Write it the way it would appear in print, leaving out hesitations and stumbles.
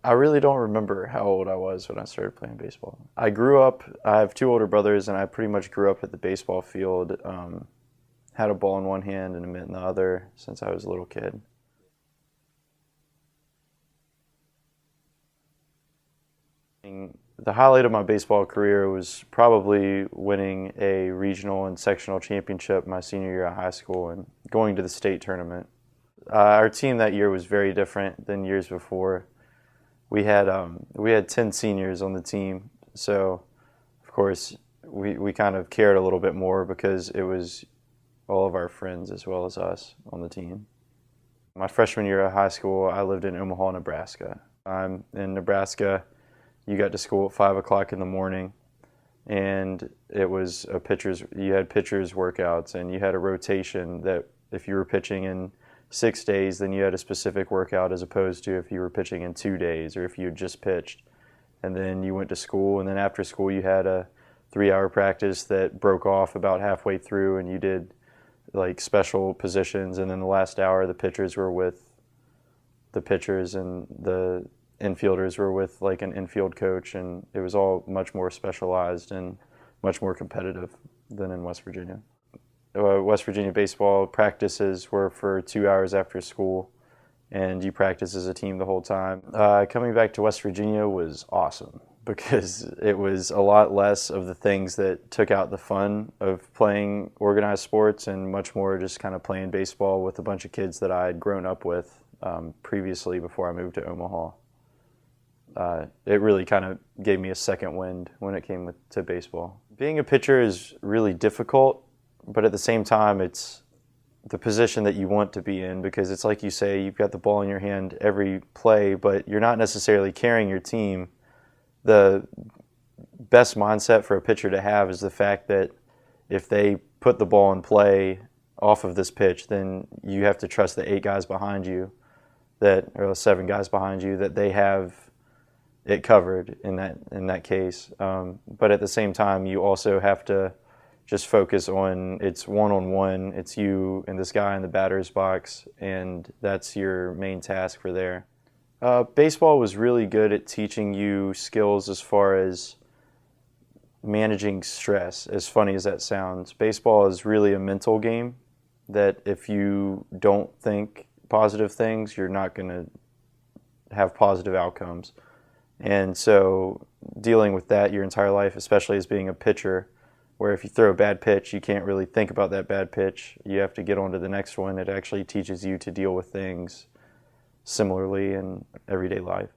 I really don't remember how old I was when I started playing baseball. I have two older brothers, and I pretty much grew up at the baseball field. Had a ball in one hand and a mitt in the other since I was a little kid. The highlight of my baseball career was probably winning a regional and sectional championship my senior year of high school and going to the state tournament. Our team that year was very different than years before. We had 10 seniors on the team, so of course we kind of cared a little bit more because it was all of our friends as well as us on the team. My freshman year of high school, I lived in Omaha, Nebraska. I'm in Nebraska. You got to school at 5 o'clock in the morning, and it was you had pitchers workouts, and you had a rotation that if you were pitching in 6 days, then you had a specific workout as opposed to if you were pitching in 2 days or if you had just pitched. And then you went to school, and then after school you had a 3-hour practice that broke off about halfway through, and you did like special positions, and then the last hour the pitchers were with the pitchers and the infielders were with like an infield coach, and it was all much more specialized and much more competitive than in West Virginia. West Virginia baseball practices were for 2 hours after school, and you practice as a team the whole time. Coming back to West Virginia was awesome because it was a lot less of the things that took out the fun of playing organized sports and much more just kind of playing baseball with a bunch of kids that I had grown up with previously before I moved to Omaha. It really kind of gave me a second wind when it came to baseball. Being a pitcher is really difficult, but at the same time it's the position that you want to be in because it's like you say, you've got the ball in your hand every play, but you're not necessarily carrying your team. The best mindset for a pitcher to have is the fact that if they put the ball in play off of this pitch, then you have to trust the 8 guys behind you or the 7 guys behind you that they have it covered in that case. But at the same time, you also have to just focus on it's one-on-one. It's you and this guy in the batter's box, and that's your main task for there. Baseball was really good at teaching you skills as far as managing stress, as funny as that sounds. Baseball is really a mental game that if you don't think positive things, you're not going to have positive outcomes. And so dealing with that your entire life, especially as being a pitcher, where if you throw a bad pitch, you can't really think about that bad pitch. You have to get on to the next one. It actually teaches you to deal with things similarly in everyday life.